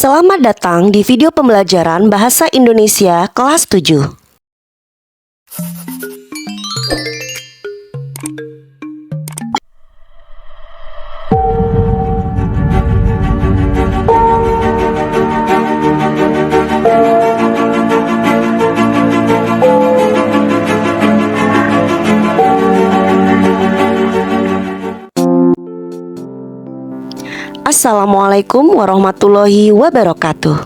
Selamat datang di video pembelajaran Bahasa Indonesia kelas 7. Assalamualaikum warahmatullahi wabarakatuh.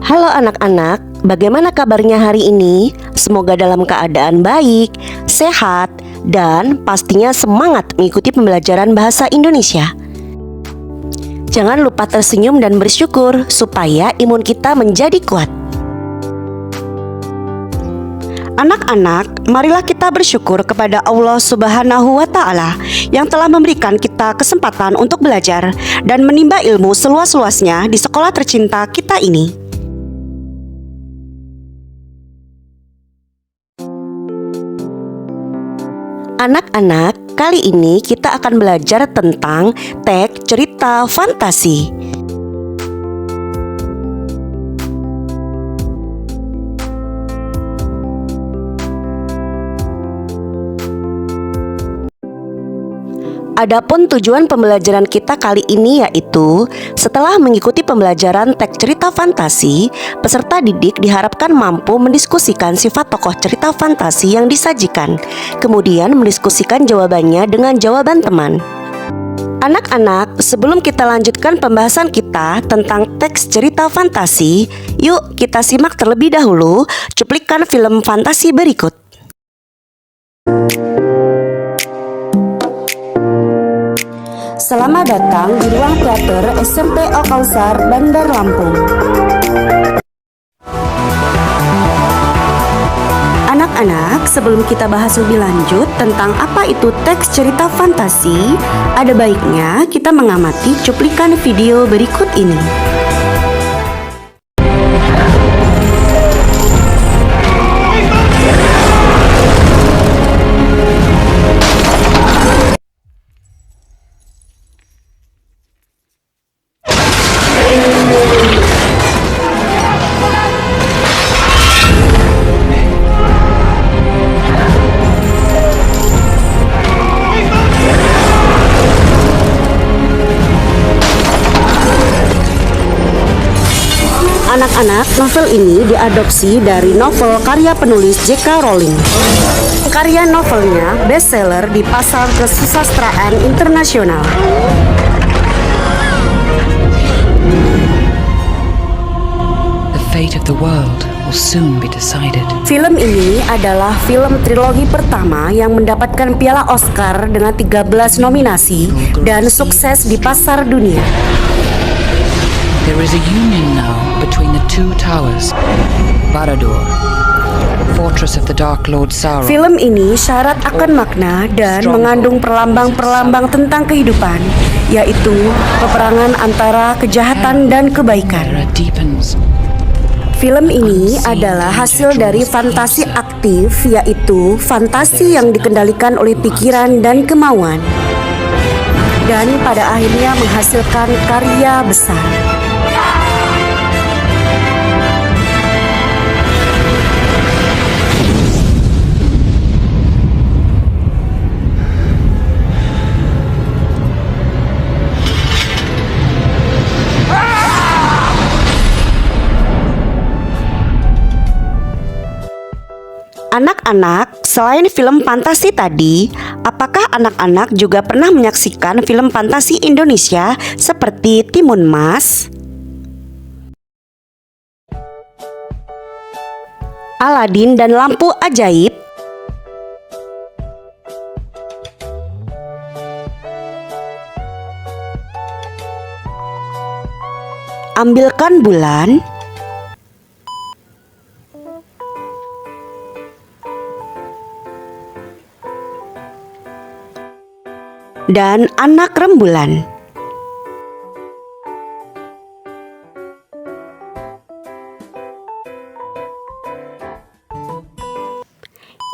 Halo anak-anak, bagaimana kabarnya hari ini? Semoga dalam keadaan baik, sehat, dan pastinya semangat mengikuti pembelajaran bahasa Indonesia. Jangan lupa tersenyum dan bersyukur supaya imun kita menjadi kuat. Anak-anak, marilah kita bersyukur kepada Allah Subhanahu wa Ta'ala yang telah memberikan kita kesempatan untuk belajar dan menimba ilmu seluas-luasnya di sekolah tercinta kita ini. Anak-anak, kali ini kita akan belajar tentang teks cerita fantasi. Adapun tujuan pembelajaran kita kali ini yaitu setelah mengikuti pembelajaran teks cerita fantasi, peserta didik diharapkan mampu mendiskusikan sifat tokoh cerita fantasi yang disajikan, kemudian mendiskusikan jawabannya dengan jawaban teman. Anak-anak, sebelum kita lanjutkan pembahasan kita tentang teks cerita fantasi, yuk kita simak terlebih dahulu cuplikan film fantasi berikut. Selamat datang di ruang teater SMP Al Kausar, Bandar Lampung. Anak-anak, sebelum kita bahas lebih lanjut tentang apa itu teks cerita fantasi, ada baiknya kita mengamati cuplikan video berikut ini. Anak-anak, novel ini diadopsi dari novel karya penulis J.K. Rowling. Karya novelnya bestseller di pasar kesusastraan internasional. The fate of the world will soon be decided. Film ini adalah film trilogi pertama yang mendapatkan piala Oscar dengan 13 nominasi dan sukses di pasar dunia. There is a union now between the two towers, Barad-dûr, fortress of the Dark Lord Sauron. Film ini syarat akan makna dan mengandung perlambang-perlambang tentang kehidupan, yaitu peperangan antara kejahatan dan kebaikan. Era deepens. Film ini adalah hasil dari fantasi aktif, yaitu fantasi yang dikendalikan oleh pikiran dan kemauan, dan pada akhirnya menghasilkan karya besar. Anak-anak, selain film fantasi tadi, apakah anak-anak juga pernah menyaksikan film fantasi Indonesia seperti Timun Mas, Aladin dan Lampu Ajaib, Ambilkan Bulan, dan Anak Rembulan?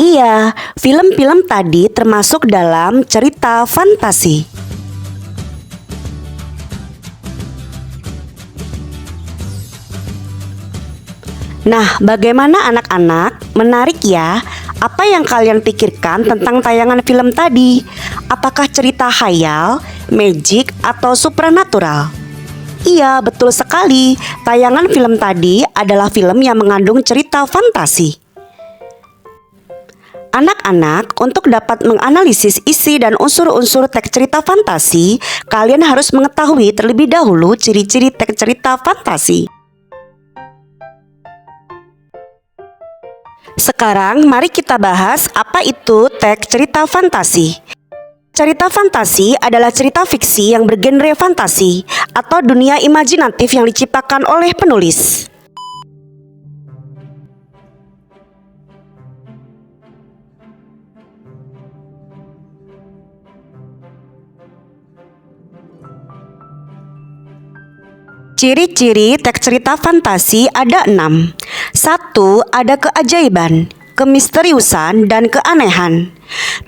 Iya, film-film tadi termasuk dalam cerita fantasi. Nah, bagaimana anak-anak? Menarik ya. Apa yang kalian pikirkan tentang tayangan film tadi? Apakah cerita khayal, magic, atau supranatural? Iya, betul sekali. Tayangan film tadi adalah film yang mengandung cerita fantasi. Anak-anak, untuk dapat menganalisis isi dan unsur-unsur teks cerita fantasi, kalian harus mengetahui terlebih dahulu ciri-ciri teks cerita fantasi. Sekarang mari kita bahas apa itu teks cerita fantasi. Cerita fantasi adalah cerita fiksi yang bergenre fantasi atau dunia imajinatif yang diciptakan oleh penulis. Ciri-ciri teks cerita fantasi ada 6. 1. Ada keajaiban, kemisteriusan, dan keanehan.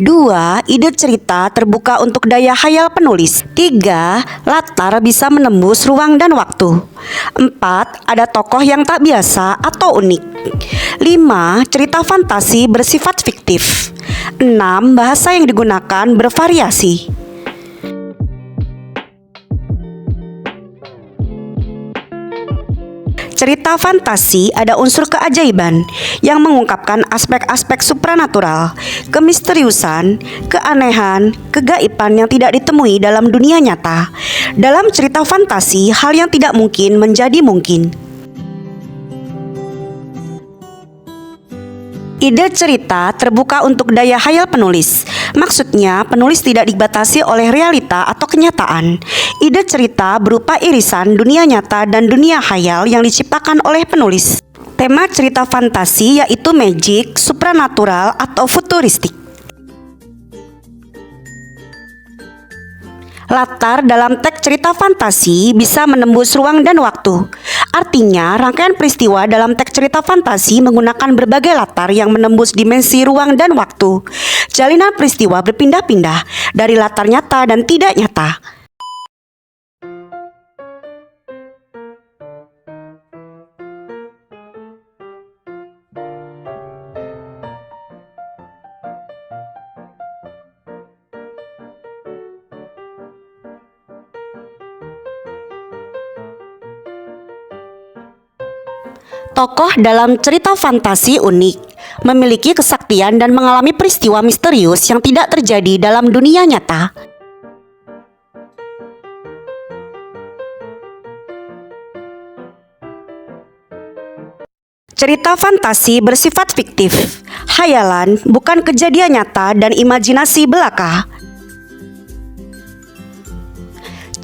2. Ide cerita terbuka untuk daya khayal penulis. 3. Latar bisa menembus ruang dan waktu. 4. Ada tokoh yang tak biasa atau unik. 5. Cerita fantasi bersifat fiktif. 6. Bahasa yang digunakan bervariasi. Cerita fantasi ada unsur keajaiban yang mengungkapkan aspek-aspek supranatural, kemisteriusan, keanehan, kegaiban yang tidak ditemui dalam dunia nyata. Dalam cerita fantasi, hal yang tidak mungkin menjadi mungkin. Ide cerita terbuka untuk daya khayal penulis. Maksudnya, penulis tidak dibatasi oleh realita atau kenyataan. Ide cerita berupa irisan dunia nyata dan dunia khayal yang diciptakan oleh penulis. Tema cerita fantasi yaitu magic, supranatural, atau futuristik. Latar dalam teks cerita fantasi bisa menembus ruang dan waktu. Artinya, rangkaian peristiwa dalam teks cerita fantasi menggunakan berbagai latar yang menembus dimensi ruang dan waktu. Jalinan peristiwa berpindah-pindah dari latar nyata dan tidak nyata. Tokoh dalam cerita fantasi unik, memiliki kesaktian dan mengalami peristiwa misterius yang tidak terjadi dalam dunia nyata. Cerita fantasi bersifat fiktif, khayalan, bukan kejadian nyata dan imajinasi belaka.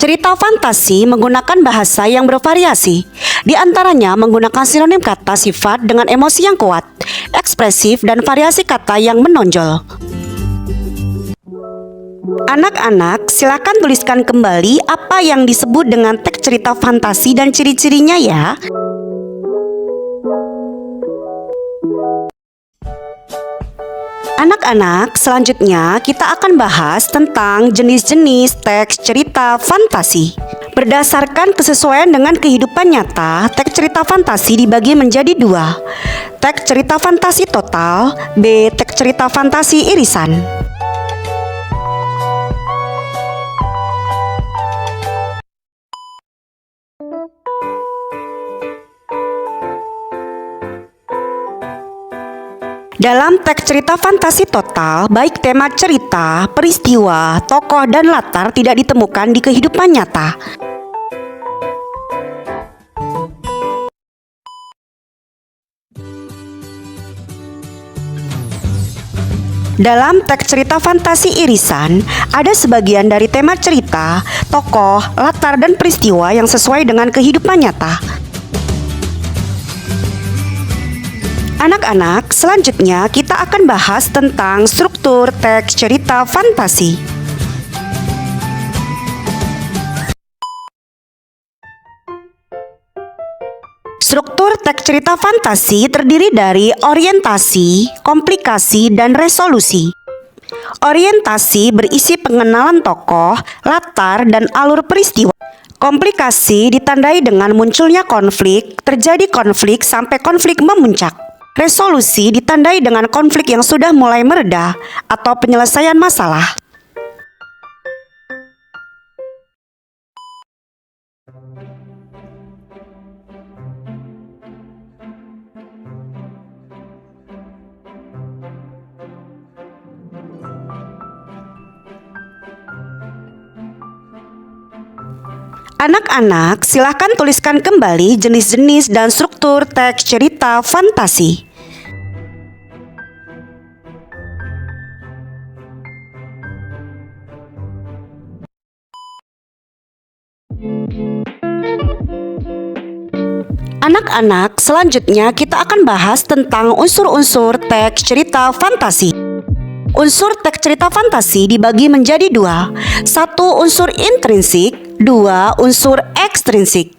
Cerita fantasi menggunakan bahasa yang bervariasi, di antaranya menggunakan sinonim kata sifat dengan emosi yang kuat, ekspresif, dan variasi kata yang menonjol. Anak-anak, silakan tuliskan kembali apa yang disebut dengan teks cerita fantasi dan ciri-cirinya ya. Anak-anak, selanjutnya kita akan bahas tentang jenis-jenis teks cerita fantasi. Berdasarkan kesesuaian dengan kehidupan nyata, teks cerita fantasi dibagi menjadi 2. Teks cerita fantasi total, B. Teks cerita fantasi irisan. Dalam teks cerita fantasi total, baik tema cerita, peristiwa, tokoh, dan latar tidak ditemukan di kehidupan nyata. Dalam teks cerita fantasi irisan, ada sebagian dari tema cerita, tokoh, latar, dan peristiwa yang sesuai dengan kehidupan nyata. Anak-anak, selanjutnya kita akan bahas tentang struktur teks cerita fantasi. Struktur teks cerita fantasi terdiri dari orientasi, komplikasi, dan resolusi. Orientasi berisi pengenalan tokoh, latar, dan alur peristiwa. Komplikasi ditandai dengan munculnya konflik, terjadi konflik sampai konflik memuncak. Resolusi ditandai dengan konflik yang sudah mulai mereda atau penyelesaian masalah. Anak-anak, silakan tuliskan kembali jenis-jenis dan struktur teks cerita fantasi. Anak-anak, selanjutnya kita akan bahas tentang unsur-unsur teks cerita fantasi. Unsur teks cerita fantasi dibagi menjadi dua. Satu, unsur intrinsik. Dua, unsur ekstrinsik.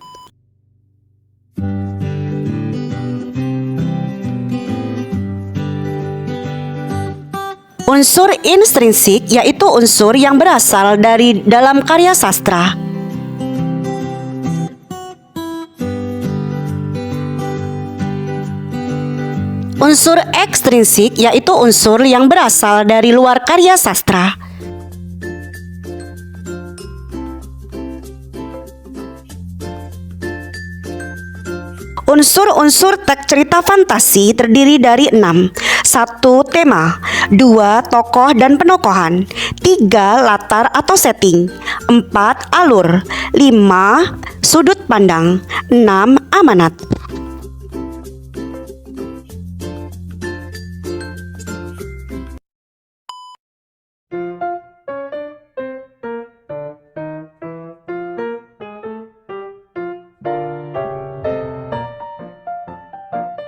Unsur intrinsik yaitu unsur yang berasal dari dalam karya sastra. Unsur ekstrinsik yaitu unsur yang berasal dari luar karya sastra. Unsur-unsur teks cerita fantasi terdiri dari 6. 1. Tema. 2. Tokoh dan penokohan. 3. Latar atau setting. 4. Alur. 5. Sudut pandang. 6. Amanat.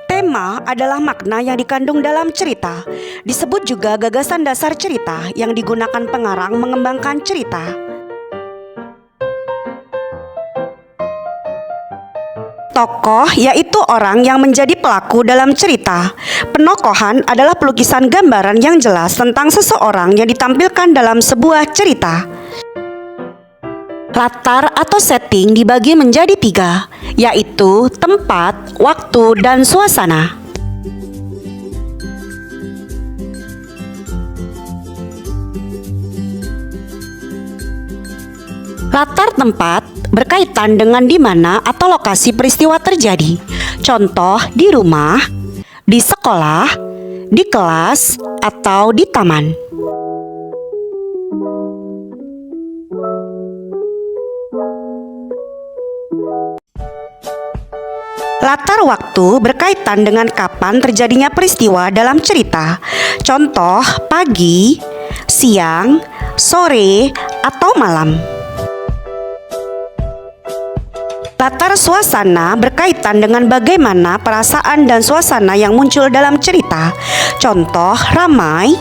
Tema adalah makna yang dikandung dalam cerita. Disebut juga gagasan dasar cerita yang digunakan pengarang mengembangkan cerita. Tokoh yaitu orang yang menjadi pelaku dalam cerita. Penokohan adalah pelukisan gambaran yang jelas tentang seseorang yang ditampilkan dalam sebuah cerita. Latar atau setting dibagi menjadi 3, yaitu tempat, waktu, dan suasana. Latar tempat berkaitan dengan di mana atau lokasi peristiwa terjadi. Contoh, di rumah, di sekolah, di kelas, atau di taman. Latar waktu berkaitan dengan kapan terjadinya peristiwa dalam cerita. Contoh, pagi, siang, sore, atau malam. Latar suasana berkaitan dengan bagaimana perasaan dan suasana yang muncul dalam cerita. Contoh, ramai,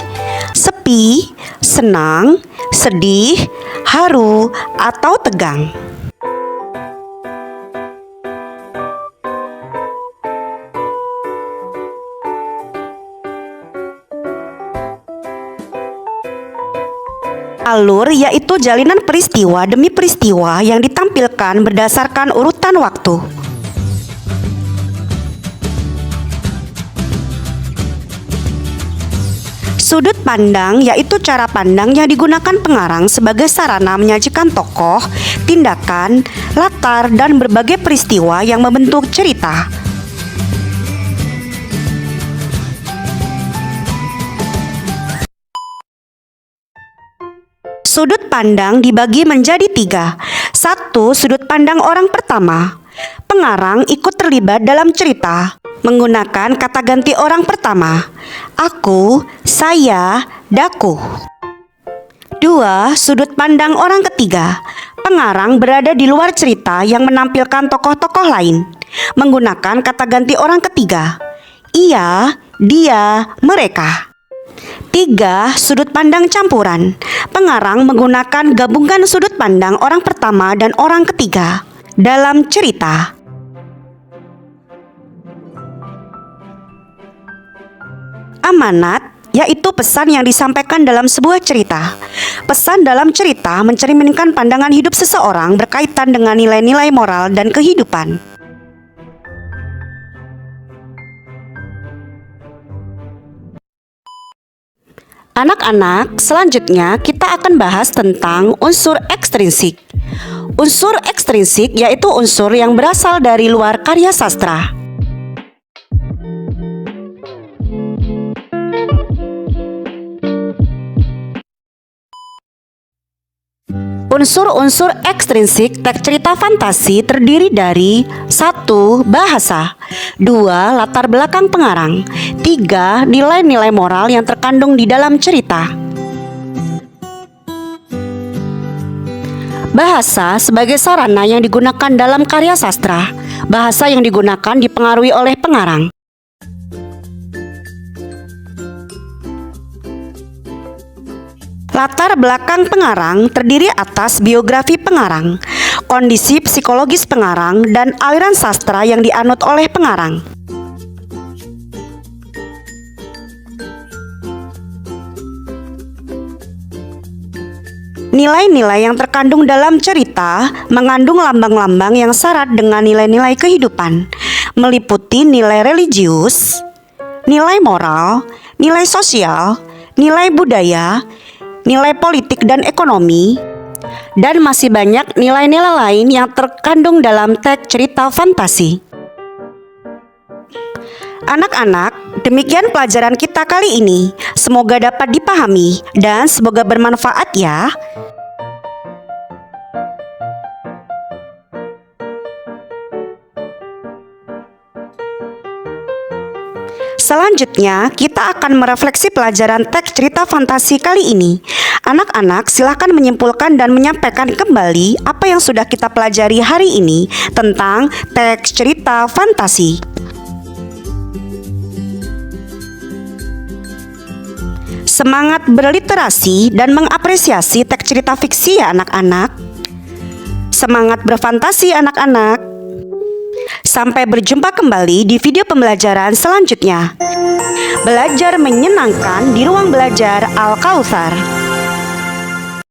sepi, senang, sedih, haru, atau tegang. Alur yaitu jalinan peristiwa demi peristiwa yang ditampilkan berdasarkan urutan waktu. Sudut pandang yaitu cara pandang yang digunakan pengarang sebagai sarana menyajikan tokoh, tindakan, latar, dan berbagai peristiwa yang membentuk cerita. Sudut pandang dibagi menjadi 3. 1. Sudut pandang orang pertama. Pengarang ikut terlibat dalam cerita menggunakan kata ganti orang pertama. Aku, saya, daku. 2. Sudut pandang orang ketiga. Pengarang berada di luar cerita yang menampilkan tokoh-tokoh lain menggunakan kata ganti orang ketiga. Ia, dia, mereka. 3. Sudut pandang campuran. Pengarang menggunakan gabungan sudut pandang orang pertama dan orang ketiga dalam cerita. Amanat yaitu pesan yang disampaikan dalam sebuah cerita. Pesan dalam cerita mencerminkan pandangan hidup seseorang berkaitan dengan nilai-nilai moral dan kehidupan. Anak-anak, selanjutnya kita akan bahas tentang unsur ekstrinsik. Unsur ekstrinsik yaitu unsur yang berasal dari luar karya sastra. Unsur-unsur ekstrinsik teks cerita fantasi terdiri dari 1. Bahasa 2. Latar belakang pengarang 3. Nilai-nilai moral yang terkandung di dalam cerita. Bahasa sebagai sarana yang digunakan dalam karya sastra. Bahasa yang digunakan dipengaruhi oleh pengarang. Latar belakang pengarang terdiri atas biografi pengarang, kondisi psikologis pengarang, dan aliran sastra yang dianut oleh pengarang. Nilai-nilai yang terkandung dalam cerita mengandung lambang-lambang yang syarat dengan nilai-nilai kehidupan, meliputi nilai religius, nilai moral, nilai sosial, nilai budaya, nilai politik dan ekonomi, dan masih banyak nilai-nilai lain yang terkandung dalam teks cerita fantasi. Anak-anak, demikian pelajaran kita kali ini. Semoga dapat dipahami dan semoga bermanfaat ya. Selanjutnya, kita akan merefleksi pelajaran teks cerita fantasi kali ini. Anak-anak, silakan menyimpulkan dan menyampaikan kembali apa yang sudah kita pelajari hari ini tentang teks cerita fantasi. Semangat berliterasi dan mengapresiasi teks cerita fiksi ya anak-anak. Semangat berfantasi anak-anak. Sampai berjumpa kembali di video pembelajaran selanjutnya. Belajar menyenangkan di ruang belajar Al-Kautsar.